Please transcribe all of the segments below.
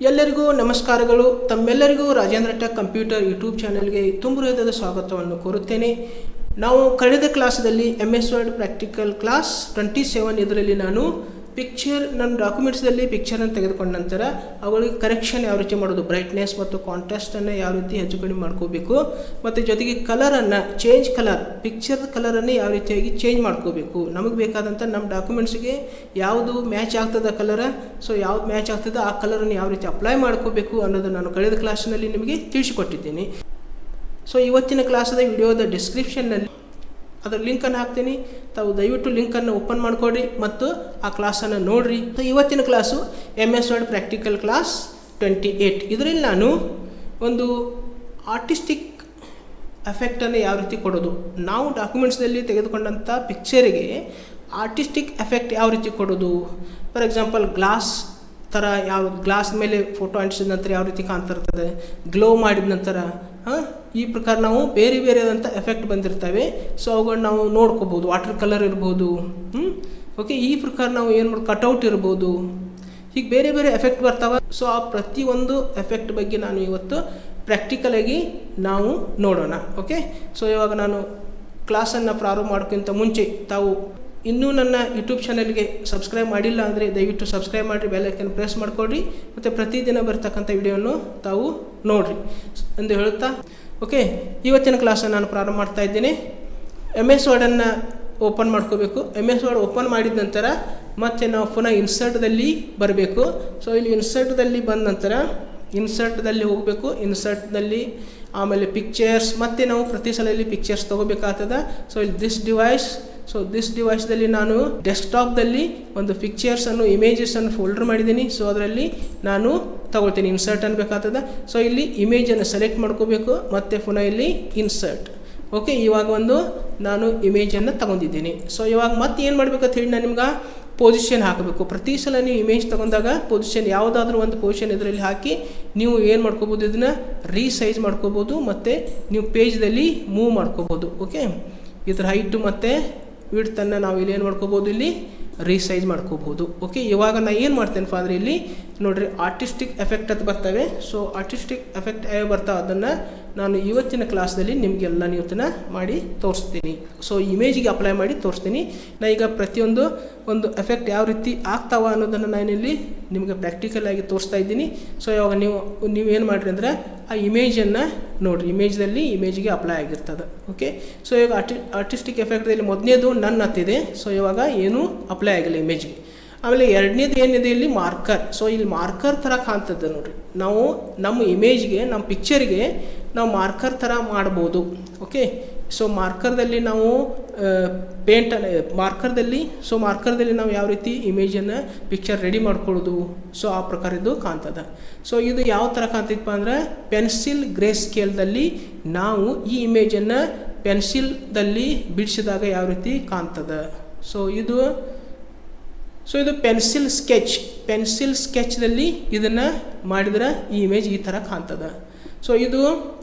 ಎಲ್ಲರಿಗೂ ನಮಸ್ಕಾರಗಳು. ತಮ್ಮೆಲ್ಲರಿಗೂ ರಾಜೇಂದ್ರ ಟೆಕ್ ಕಂಪ್ಯೂಟರ್ ಯೂಟ್ಯೂಬ್ ಚಾನೆಲ್ಗೆ ತುಂಬ ಹೃದಯದ ಸ್ವಾಗತವನ್ನು ಕೋರುತ್ತೇನೆ. ನಾವು ಕಳೆದ ಕ್ಲಾಸಲ್ಲಿ MS ವರ್ಡ್ ಪ್ರಾಕ್ಟಿಕಲ್ ಕ್ಲಾಸ್ 27 ಇದರಲ್ಲಿ ನಾನು ನನ್ನ ಡಾಕ್ಯುಮೆಂಟ್ಸ್ದಲ್ಲಿ ಪಿಕ್ಚರನ್ನು ತೆಗೆದುಕೊಂಡ ನಂತರ ಅವುಗಳಿಗೆ ಕರೆಕ್ಷನ್ ಯಾವ ರೀತಿ ಮಾಡೋದು, ಬ್ರೈಟ್ನೆಸ್ ಮತ್ತು ಕಾಂಟ್ರಾಸ್ಟನ್ನು ಯಾವ ರೀತಿ ಹೆಚ್ಚು ಕಡಿಮೆ ಮಾಡ್ಕೋಬೇಕು, ಮತ್ತು ಜೊತೆಗೆ ಕಲರನ್ನು ಪಿಕ್ಚರ್ ಕಲರನ್ನು ಯಾವ ರೀತಿಯಾಗಿ ಚೇಂಜ್ ಮಾಡ್ಕೋಬೇಕು, ನಮಗೆ ಬೇಕಾದಂಥ ನಮ್ಮ ಡಾಕ್ಯುಮೆಂಟ್ಸ್ಗೆ ಯಾವುದು ಮ್ಯಾಚ್ ಆಗ್ತದೆ ಕಲರ, ಸೊ ಯಾವ್ದು ಮ್ಯಾಚ್ ಆಗ್ತದೆ ಆ ಕಲರನ್ನು ಯಾವ ರೀತಿ ಅಪ್ಲೈ ಮಾಡ್ಕೋಬೇಕು ಅನ್ನೋದು ನಾನು ಕಳೆದ ಕ್ಲಾಸ್ನಲ್ಲಿ ನಿಮಗೆ ತಿಳಿಸಿಕೊಟ್ಟಿದ್ದೀನಿ. ಸೊ ಇವತ್ತಿನ ಕ್ಲಾಸದ ವಿಡಿಯೋದ ಡಿಸ್ಕ್ರಿಪ್ಷನ್ನಲ್ಲಿ ಅದರ ಲಿಂಕನ್ನು ಹಾಕ್ತೀನಿ. ತಾವು ದಯವಿಟ್ಟು ಲಿಂಕನ್ನು ಓಪನ್ ಮಾಡಿಕೊಡಿ ಮತ್ತು ಆ ಕ್ಲಾಸನ್ನು ನೋಡಿರಿ. ಸೊ ಇವತ್ತಿನ class MS word practical class 28. ಇದರಲ್ಲಿ ನಾನು ಒಂದು ಆರ್ಟಿಸ್ಟಿಕ್ ಎಫೆಕ್ಟನ್ನು ಯಾವ ರೀತಿ ಕೊಡೋದು, ನಾವು ಡಾಕ್ಯುಮೆಂಟ್ಸ್ನಲ್ಲಿ ತೆಗೆದುಕೊಂಡಂಥ ಪಿಕ್ಚರಿಗೆ ಆರ್ಟಿಸ್ಟಿಕ್ ಎಫೆಕ್ಟ್ ಯಾವ ರೀತಿ ಕೊಡೋದು. ಫಾರ್ ಎಕ್ಸಾಂಪಲ್ ಗ್ಲಾಸ್ ಥರ ಗ್ಲಾಸ್ ಮೇಲೆ ಫೋಟೋ ಅಂಟಿಸಿದ ನಂತರ ಯಾವ ರೀತಿ ಕಾಣ್ತಿರ್ತದೆ, ಗ್ಲೋ ಮಾಡಿದ ನಂತರ ಈ ಪ್ರಕಾರ ನಾವು ಬೇರೆ ಬೇರೆದಂಥ ಎಫೆಕ್ಟ್ ಬಂದಿರ್ತವೆ. ಸೊ ಅವುಗಳನ್ನ ನಾವು ನೋಡ್ಕೋಬೋದು. ವಾಟರ್ ಕಲರ್ ಇರ್ಬೋದು, ಓಕೆ, ಈ ಪ್ರಕಾರ ನಾವು ಏನು ಮಾಡಿ ಕಟೌಟ್ ಇರ್ಬೋದು, ಹೀಗೆ ಬೇರೆ ಬೇರೆ ಎಫೆಕ್ಟ್ ಬರ್ತಾವೆ. ಸೊ ಆ ಪ್ರತಿಯೊಂದು ಎಫೆಕ್ಟ್ ಬಗ್ಗೆ ನಾನು ಇವತ್ತು ಪ್ರಾಕ್ಟಿಕಲಾಗಿ ನಾವು ನೋಡೋಣ. ಓಕೆ, ಸೊ ಇವಾಗ ನಾನು ಕ್ಲಾಸನ್ನು ಪ್ರಾರಂಭ ಮಾಡೋಕ್ಕಿಂತ ಮುಂಚೆ ತಾವು ಇನ್ನೂ ನನ್ನ ಯೂಟ್ಯೂಬ್ ಚಾನಲ್ಗೆ ಸಬ್ಸ್ಕ್ರೈಬ್ ಮಾಡಿಲ್ಲ ಅಂದರೆ ದಯವಿಟ್ಟು ಸಬ್ಸ್ಕ್ರೈಬ್ ಮಾಡಿರಿ, ಬೆಲ್ ಐಕನ್ ಪ್ರೆಸ್ ಮಾಡಿಕೊಡ್ರಿ, ಮತ್ತು ಪ್ರತಿದಿನ ಬರ್ತಕ್ಕಂಥ ವಿಡಿಯೋವನ್ನು ತಾವು ನೋಡಿರಿ ಎಂದು ಹೇಳುತ್ತಾ, ಓಕೆ, ಇವತ್ತಿನ ಕ್ಲಾಸನ್ನು ನಾನು ಪ್ರಾರಂಭ ಮಾಡ್ತಾ ಇದ್ದೇನೆ. MS ವರ್ಡನ್ನು ಓಪನ್ ಮಾಡ್ಕೋಬೇಕು. MS ವರ್ಡ್ ಓಪನ್ ಮಾಡಿದ ನಂತರ ಮತ್ತೆ ನಾವು ಪುನಃ ಇನ್ಸರ್ಟ್ದಲ್ಲಿ ಬರಬೇಕು. ಸೊ ಇಲ್ಲಿ ಇನ್ಸರ್ಟ್ದಲ್ಲಿ ಬಂದ ನಂತರ ಇನ್ಸರ್ಟ್ದಲ್ಲಿ ಹೋಗಬೇಕು. ಇನ್ಸರ್ಟ್ದಲ್ಲಿ ಆಮೇಲೆ ಪಿಕ್ಚರ್ಸ್, ಮತ್ತು ನಾವು ಪ್ರತಿ ಸಲ ಇಲ್ಲಿ ಪಿಕ್ಚರ್ಸ್ ತೊಗೋಬೇಕಾಗ್ತದೆ. ಸೊ ಇಲ್ಲಿ ದಿಸ್ ಡಿವೈಸ್ದಲ್ಲಿ ನಾನು ಡೆಸ್ಕ್ಟಾಪ್ದಲ್ಲಿ ಒಂದು ಪಿಕ್ಚರ್ಸನ್ನು ಇಮೇಜಸನ್ನು ಫೋಲ್ಡರ್ ಮಾಡಿದ್ದೀನಿ. ಸೊ ಅದರಲ್ಲಿ ನಾನು ತಗೊಳ್ತೀನಿ, ಇನ್ಸರ್ಟ್ ಅನ್ಬೇಕಾಗ್ತದೆ. ಸೊ ಇಲ್ಲಿ ಇಮೇಜನ್ನು ಸೆಲೆಕ್ಟ್ ಮಾಡ್ಕೋಬೇಕು, ಮತ್ತು ಪುನಃ ಇಲ್ಲಿ ಇನ್ಸರ್ಟ್. ಓಕೆ, ಇವಾಗ ನಾನು ಇಮೇಜನ್ನು ತಗೊಂಡಿದ್ದೀನಿ. ಸೊ ಇವಾಗ ಮತ್ತೆ ಏನು ಮಾಡಬೇಕಂತ ಹೇಳಿ ನಾನು ನಿಮ್ಗೆ ಪೊಸಿಷನ್ ಹಾಕಬೇಕು. ಪ್ರತಿ ಸಲ ನೀವು ಇಮೇಜ್ ತೊಗೊಂಡಾಗ ಪೊಸಿಷನ್ ಯಾವುದಾದ್ರೂ ಒಂದು ಪೊಸಿಷನ್ ಇದರಲ್ಲಿ ಹಾಕಿ ನೀವು ಏನು ಮಾಡ್ಕೋಬೋದು, ಇದನ್ನು ರೀಸೈಜ್ ಮಾಡ್ಕೋಬೋದು, ಮತ್ತು ನೀವು ಪೇಜ್ದಲ್ಲಿ ಮೂವ್ ಮಾಡ್ಕೋಬೋದು. ಓಕೆ, ಇದರ ಹೈಟು ಮತ್ತು ವಿಡ್ತನ್ನು ನಾವು ಇಲ್ಲಿ ಏನು ಮಾಡ್ಕೋಬೋದು, ಇಲ್ಲಿ ರೀಸೈಜ್ ಮಾಡ್ಕೋಬೋದು. ಓಕೆ, ಇವಾಗ ನಾನು ಏನು ಮಾಡ್ತೇನಪ್ಪ ಅಂದರೆ ಇಲ್ಲಿ ನೋಡಿರಿ ಆರ್ಟಿಸ್ಟಿಕ್ ಎಫೆಕ್ಟ್ ಅಂತ ಬರ್ತವೆ. ಸೊ ಆರ್ಟಿಸ್ಟಿಕ್ ಎಫೆಕ್ಟ್ ಯಾವ ಬರ್ತಾವೆ ಅದನ್ನು ನಾನು ಇವತ್ತಿನ ಕ್ಲಾಸ್ದಲ್ಲಿ ನಿಮಗೆಲ್ಲ ಇವತ್ತಿನ ಮಾಡಿ ತೋರಿಸ್ತೀನಿ. ಸೊ ಇಮೇಜಿಗೆ ಅಪ್ಲೈ ಮಾಡಿ ತೋರಿಸ್ತೀನಿ. ನಾನು ಈಗ ಪ್ರತಿಯೊಂದು ಒಂದು ಎಫೆಕ್ಟ್ ಯಾವ ರೀತಿ ಆಗ್ತಾವ ಅನ್ನೋದನ್ನು ನಾನಿಲ್ಲಿ ನಿಮಗೆ ಪ್ರಾಕ್ಟಿಕಲಾಗಿ ತೋರಿಸ್ತಾ ಇದ್ದೀನಿ. ಸೊ ಇವಾಗ ನೀವೇನು ಮಾಡಿರಿ ಅಂದರೆ ಆ ಇಮೇಜನ್ನು ನೋಡಿರಿ, ಇಮೇಜಿಗೆ ಅಪ್ಲೈ ಆಗಿರ್ತದೆ. ಓಕೆ, ಸೊ ಇವಾಗ ಆರ್ಟಿಸ್ಟಿಕ್ ಎಫೆಕ್ಟ್ದಲ್ಲಿ ಮೊದಲನೇದು ನನ್ ಹತ್ತಿದೆ. ಸೊ ಇವಾಗ ಏನೂ ಅಪ್ಲೈ ಆಗಿಲ್ಲ ಇಮೇಜ್ಗೆ. ಆಮೇಲೆ ಎರಡನೇದು ಏನಿದೆ ಇಲ್ಲಿ ಮಾರ್ಕರ್. ಸೊ ಇಲ್ಲಿ ಮಾರ್ಕರ್ ಥರ ಕಾಣ್ತದೆ ನೋಡಿರಿ. ನಾವು ನಮ್ಮ ಇಮೇಜ್ಗೆ, ನಮ್ಮ ಪಿಕ್ಚರ್ಗೆ ನಾವು ಮಾರ್ಕರ್ ಥರ ಮಾಡ್ಬೋದು. ಓಕೆ, ಸೊ ಮಾರ್ಕರ್ದಲ್ಲಿ ನಾವು ಮಾರ್ಕರ್ದಲ್ಲಿ ನಾವು ಯಾವ ರೀತಿ ಇಮೇಜನ್ನು ಪಿಕ್ಚರ್ ರೆಡಿ ಮಾಡ್ಕೊಳ್ಳೋದು, ಸೊ ಆ ಪ್ರಕಾರ ಇದು ಕಾಣ್ತದೆ. ಸೊ ಇದು ಯಾವ ಥರ ಕಾಣ್ತಿತ್ತಪ್ಪ ಅಂದರೆ ಪೆನ್ಸಿಲ್ ಗ್ರೇ ಸ್ಕೇಲ್ದಲ್ಲಿ ನಾವು ಈ ಇಮೇಜನ್ನು ಪೆನ್ಸಿಲ್ದಲ್ಲಿ ಬಿಡಿಸಿದಾಗ ಯಾವ ರೀತಿ ಕಾಣ್ತದೆ. ಸೊ ಇದು ಪೆನ್ಸಿಲ್ ಸ್ಕೆಚ್ದಲ್ಲಿ ಇದನ್ನು ಮಾಡಿದ್ರೆ ಈ ಇಮೇಜ್ ಈ ಥರ ಕಾಣ್ತದೆ. ಸೊ ಇದು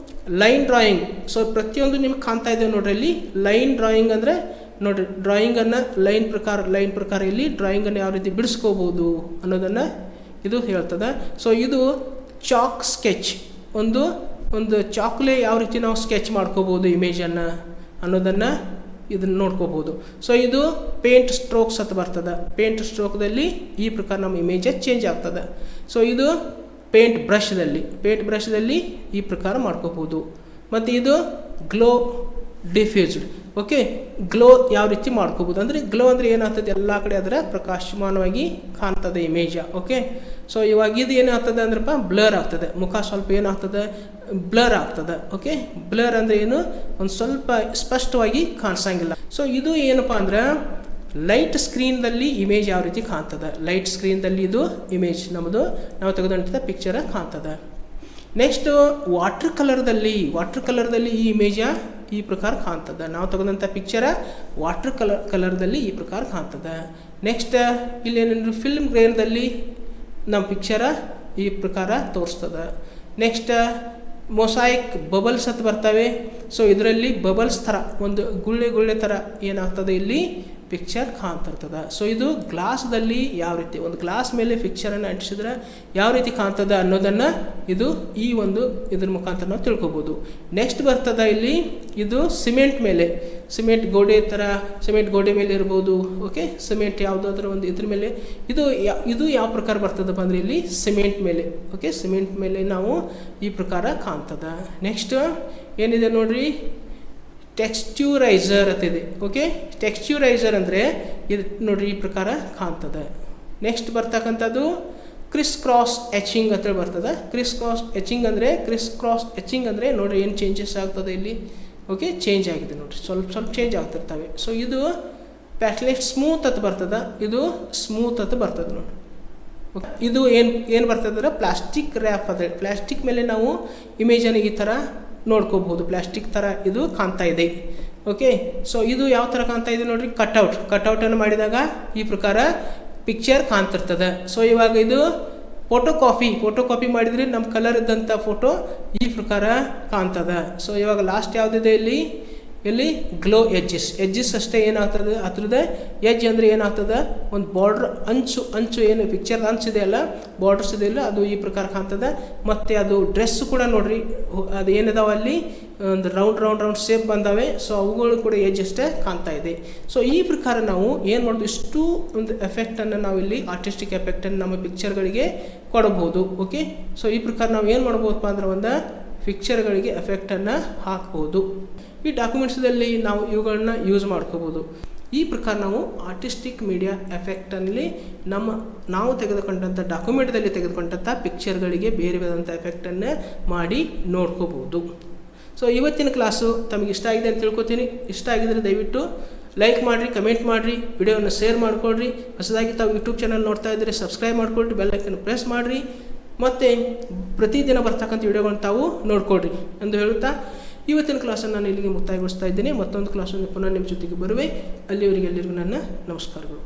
ಲೈನ್ ಡ್ರಾಯಿಂಗ್. ಸೊ ಪ್ರತಿಯೊಂದು ನಿಮ್ಗೆ ಕಾಣ್ತಾ ಇದೆ ನೋಡ್ರಿ. ಇಲ್ಲಿ ಲೈನ್ ಡ್ರಾಯಿಂಗ್ ಅಂದರೆ ನೋಡಿರಿ, ಡ್ರಾಯಿಂಗನ್ನು ಲೈನ್ ಪ್ರಕಾರ ಇಲ್ಲಿ ಡ್ರಾಯಿಂಗನ್ನು ಯಾವ ರೀತಿ ಬಿಡಿಸ್ಕೋಬೋದು ಅನ್ನೋದನ್ನು ಇದು ಹೇಳ್ತದೆ. ಸೊ ಇದು ಚಾಕ್ ಸ್ಕೆಚ್, ಒಂದು ಚಾಕ್ಲೆ ಯಾವ ರೀತಿ ನಾವು ಸ್ಕೆಚ್ ಮಾಡ್ಕೋಬೋದು ಇಮೇಜನ್ನು ಅನ್ನೋದನ್ನು ಇದನ್ನು ನೋಡ್ಕೋಬೋದು. ಸೊ ಇದು ಪೇಂಟ್ ಸ್ಟ್ರೋಕ್ಸ್ ಅಂತ ಬರ್ತದೆ. ಪೇಂಟ್ ಸ್ಟ್ರೋಕ್ದಲ್ಲಿ ಈ ಪ್ರಕಾರ ನಮ್ಮ ಇಮೇಜ್ ಚೇಂಜ್ ಆಗ್ತದೆ. ಸೊ ಇದು ಪೇಂಟ್ ಬ್ರಷ್ದಲ್ಲಿ ಈ ಪ್ರಕಾರ ಮಾಡ್ಕೋಬೋದು. ಮತ್ತು ಇದು ಗ್ಲೋ ಡಿಫ್ಯೂಸ್ಡ್. ಓಕೆ, ಗ್ಲೋ ಯಾವ ರೀತಿ ಮಾಡ್ಕೋಬೋದು ಅಂದರೆ ಗ್ಲೋ ಅಂದರೆ ಏನಾಗ್ತದೆ, ಎಲ್ಲ ಕಡೆ ಅದರ ಪ್ರಕಾಶಮಾನವಾಗಿ ಕಾಣ್ತದೆ ಇಮೇಜ. ಓಕೆ, ಸೊ ಇವಾಗ ಇದು ಏನಾಗ್ತದೆ ಅಂದ್ರಪ್ಪ ಬ್ಲರ್ ಆಗ್ತದೆ, ಮುಖ ಸ್ವಲ್ಪ ಏನಾಗ್ತದೆ ಬ್ಲರ್ ಆಗ್ತದೆ. ಓಕೆ, ಬ್ಲರ್ ಅಂದರೆ ಏನು, ಒಂದು ಸ್ವಲ್ಪ ಸ್ಪಷ್ಟವಾಗಿ ಕಾಣಿಸಂಗಿಲ್ಲ. ಸೊ ಇದು ಏನಪ್ಪ ಅಂದ್ರೆ ಲೈಟ್ ಸ್ಕ್ರೀನ್ದಲ್ಲಿ ಇಮೇಜ್ ಯಾವ ರೀತಿ ಕಾಣ್ತದೆ, ಲೈಟ್ ಸ್ಕ್ರೀನ್ದಲ್ಲಿ ಇದು ಇಮೇಜ್ ನಾವು ತೆಗೆದಂಥ ಪಿಕ್ಚರ್ ಕಾಣ್ತದೆ. ನೆಕ್ಸ್ಟ್ ವಾಟರ್ ಕಲರ್ದಲ್ಲಿ ಈ ಇಮೇಜ ಈ ಪ್ರಕಾರ ಕಾಣ್ತದೆ. ನಾವು ತೆಗೆದಂಥ ಪಿಕ್ಚರ ವಾಟರ್ ಕಲರ್ದಲ್ಲಿ ಈ ಪ್ರಕಾರ ಕಾಣ್ತದೆ. ನೆಕ್ಸ್ಟ್ ಇಲ್ಲೇನೇನು ಫಿಲ್ಮ್ ಗ್ರೇನ್ದಲ್ಲಿ ನಮ್ಮ ಪಿಕ್ಚರ ಈ ಪ್ರಕಾರ ತೋರಿಸ್ತದೆ. ನೆಕ್ಸ್ಟ್ ಮೊಸಾಯಿಕ್ ಬಬಲ್ಸ್ ಅಂತ ಬರ್ತವೆ. ಸೊ ಇದರಲ್ಲಿ ಬಬಲ್ಸ್ ಥರ ಒಂದು ಗುಳ್ಳೆ ಥರ ಏನಾಗ್ತದೆ ಇಲ್ಲಿ ಪಿಕ್ಚರ್ ಕಾಣ್ತಿರ್ತದೆ. ಸೊ ಇದು ಗ್ಲಾಸ್ದಲ್ಲಿ ಯಾವ ರೀತಿ ಒಂದು ಗ್ಲಾಸ್ ಮೇಲೆ ಪಿಕ್ಚರನ್ನು ಅಂಟಿಸಿದ್ರೆ ಯಾವ ರೀತಿ ಕಾಣ್ತದ ಅನ್ನೋದನ್ನು ಇದು ಈ ಒಂದು ಇದ್ರ ಮುಖಾಂತರ ನಾವು ತಿಳ್ಕೊಬೋದು. ನೆಕ್ಸ್ಟ್ ಬರ್ತದೆ ಇಲ್ಲಿ ಇದು ಸಿಮೆಂಟ್ ಮೇಲೆ, ಸಿಮೆಂಟ್ ಗೋಡೆ ಥರ ಸಿಮೆಂಟ್ ಗೋಡೆ ಮೇಲೆ ಇರ್ಬೋದು. ಓಕೆ, ಸಿಮೆಂಟ್ ಯಾವುದಾದ್ರೂ ಒಂದು ಇದ್ರ ಮೇಲೆ ಇದು ಯಾವ ಪ್ರಕಾರ ಬರ್ತದಪ್ಪ ಅಂದರೆ ಇಲ್ಲಿ ಸಿಮೆಂಟ್ ಮೇಲೆ. ಓಕೆ, ಸಿಮೆಂಟ್ ಮೇಲೆ ನಾವು ಈ ಪ್ರಕಾರ ಕಾಣ್ತದ. ನೆಕ್ಸ್ಟ್ ಏನಿದೆ ನೋಡ್ರಿ, ಟೆಕ್ಸ್ಚೂರೈಸರ್ ಅಂತಿದೆ. ಓಕೆ, ಟೆಕ್ಸ್ಚೂರೈಸರ್ ಅಂದರೆ ಇದು ನೋಡ್ರಿ ಈ ಪ್ರಕಾರ ಕಾಣ್ತದೆ. ನೆಕ್ಸ್ಟ್ ಬರ್ತಕ್ಕಂಥದ್ದು ಕ್ರಿಸ್ ಕ್ರಾಸ್ ಎಚಿಂಗ್ ಅಂತೇಳಿ ಬರ್ತದೆ. ಕ್ರಿಸ್ ಕ್ರಾಸ್ ಎಚಿಂಗ್ ಅಂದರೆ ನೋಡ್ರಿ ಏನು ಚೇಂಜಸ್ ಆಗ್ತದೆ ಇಲ್ಲಿ. ಓಕೆ, ಚೇಂಜ್ ಆಗಿದೆ ನೋಡ್ರಿ, ಸ್ವಲ್ಪ ಚೇಂಜ್ ಆಗ್ತಿರ್ತವೆ. ಸೊ ಇದು ಪ್ಯಾಟ್ಲೆಟ್ ಸ್ಮೂತ್ ಅಂತ ಬರ್ತದೆ, ಇದು ಸ್ಮೂತ್ ಅಂತ ಬರ್ತದೆ ನೋಡಿ. ಓಕೆ, ಇದು ಏನು ಬರ್ತದೆ ಅಂದರೆ ಪ್ಲಾಸ್ಟಿಕ್ ರ್ಯಾಪ್ ಅದ. ಪ್ಲಾಸ್ಟಿಕ್ ಮೇಲೆ ನಾವು ಇಮೇಜನ್ನು ಈ ಥರ ನೋಡ್ಕೋಬಹುದು, ಪ್ಲಾಸ್ಟಿಕ್ ಥರ ಇದು ಕಾಣ್ತಾ ಇದೆ. ಓಕೆ, ಸೊ ಇದು ಯಾವ ಥರ ಕಾಣ್ತಾ ಇದೆ ನೋಡ್ರಿ, ಕಟ್ಔಟನ್ನು ಮಾಡಿದಾಗ ಈ ಪ್ರಕಾರ ಪಿಕ್ಚರ್ ಕಾಣ್ತಿರ್ತದೆ. ಸೊ ಇವಾಗ ಇದು ಫೋಟೋ ಕಾಪಿ ಮಾಡಿದರೆ ನಮ್ಮ ಕಲರ್ ಇದ್ದಂಥ ಫೋಟೋ ಈ ಪ್ರಕಾರ ಕಾಣ್ತದೆ. ಸೊ ಇವಾಗ ಲಾಸ್ಟ್ ಯಾವುದಿದೆ ಇಲ್ಲಿ ಗ್ಲೋ ಎಡ್ಜಸ್ ಅಷ್ಟೇ ಏನಾಗ್ತದೆ, ಅದ್ರದ್ದು ಎಡ್ಜ್ ಅಂದರೆ ಏನಾಗ್ತದೆ, ಒಂದು ಬಾರ್ಡ್ರ್ ಅಂಚು ಏನು ಪಿಕ್ಚರ್ ಅಂಚಿದೆ ಅಲ್ಲ, ಬಾರ್ಡರ್ಸ್ ಇದೆಯಲ್ಲ, ಅದು ಈ ಪ್ರಕಾರ ಕಾಣ್ತದೆ. ಮತ್ತು ಅದು ಡ್ರೆಸ್ ಕೂಡ ನೋಡ್ರಿ, ಅದು ಏನಿದಾವೆ ಅಲ್ಲಿ ಒಂದು ರೌಂಡ್ ಶೇಪ್ ಬಂದಾವೆ. ಸೊ ಅವುಗಳು ಕೂಡ ಎಡ್ಜ್ ಅಷ್ಟೇ ಕಾಣ್ತಾ ಇದೆ. ಸೊ ಈ ಪ್ರಕಾರ ನಾವು ಏನು ಮಾಡೋದು, ಇಷ್ಟು ಒಂದು ಎಫೆಕ್ಟನ್ನು ನಾವು ಇಲ್ಲಿ ಆರ್ಟಿಸ್ಟಿಕ್ ಎಫೆಕ್ಟನ್ನು ನಮ್ಮ ಪಿಕ್ಚರ್ಗಳಿಗೆ ಕೊಡಬಹುದು. ಓಕೆ, ಸೊ ಈ ಪ್ರಕಾರ ನಾವು ಏನು ಮಾಡ್ಬೋದಪ್ಪ ಅಂದ್ರೆ ಒಂದು ಪಿಕ್ಚರ್ಗಳಿಗೆ ಎಫೆಕ್ಟನ್ನು ಹಾಕ್ಬೋದು. ಈ ಡಾಕ್ಯುಮೆಂಟ್ಸ್ದಲ್ಲಿ ನಾವು ಇವುಗಳನ್ನ ಯೂಸ್ ಮಾಡ್ಕೋಬೋದು. ಈ ಪ್ರಕಾರ ನಾವು ಆರ್ಟಿಸ್ಟಿಕ್ ಮೀಡಿಯಾ ಎಫೆಕ್ಟಲ್ಲಿ ನಾವು ತೆಗೆದುಕೊಂಡಂಥ ಡಾಕ್ಯುಮೆಂಟ್ದಲ್ಲಿ ತೆಗೆದುಕೊಂಡಂಥ ಪಿಕ್ಚರ್ಗಳಿಗೆ ಬೇರೆ ಬೇರೆದಂಥ ಎಫೆಕ್ಟನ್ನು ಮಾಡಿ ನೋಡ್ಕೋಬೋದು. ಸೊ ಇವತ್ತಿನ ಕ್ಲಾಸು ತಮಗೆ ಇಷ್ಟ ಆಗಿದೆ ಅಂತ ತಿಳ್ಕೊತೀನಿ. ಇಷ್ಟ ಆಗಿದರೆ ದಯವಿಟ್ಟು ಲೈಕ್ ಮಾಡಿರಿ, ಕಮೆಂಟ್ ಮಾಡಿರಿ, ವಿಡಿಯೋವನ್ನು ಶೇರ್ ಮಾಡಿಕೊಡ್ರಿ. ಹೊಸದಾಗಿ ತಾವು ಯೂಟ್ಯೂಬ್ ಚಾನಲ್ ನೋಡ್ತಾ ಇದ್ದರೆ ಸಬ್ಸ್ಕ್ರೈಬ್ ಮಾಡಿಕೊಳ್ರಿ, ಬೆಲ್ ಐಕನ್ ಪ್ರೆಸ್ ಮಾಡಿರಿ, ಮತ್ತು ಪ್ರತಿದಿನ ಬರ್ತಕ್ಕಂಥ ವಿಡಿಯೋಗಳನ್ನ ತಾವು ನೋಡ್ಕೊಳ್ರಿ ಎಂದು ಹೇಳುತ್ತಾ ಇವತ್ತಿನ ಕ್ಲಾಸನ್ನು ನಾನು ಇಲ್ಲಿಗೆ ಮುಕ್ತಾಯಗೊಳಿಸ್ತಾ ಇದ್ದೇನೆ. ಮತ್ತೊಂದು ಕ್ಲಾಸನ್ನು ಪುನಃ ನಿಮ್ಮ ಜೊತೆಗೆ ಬರುವೆ. ಅಲ್ಲಿವರೆಗೆ ಎಲ್ಲರಿಗೂ ನನ್ನ ನಮಸ್ಕಾರಗಳು.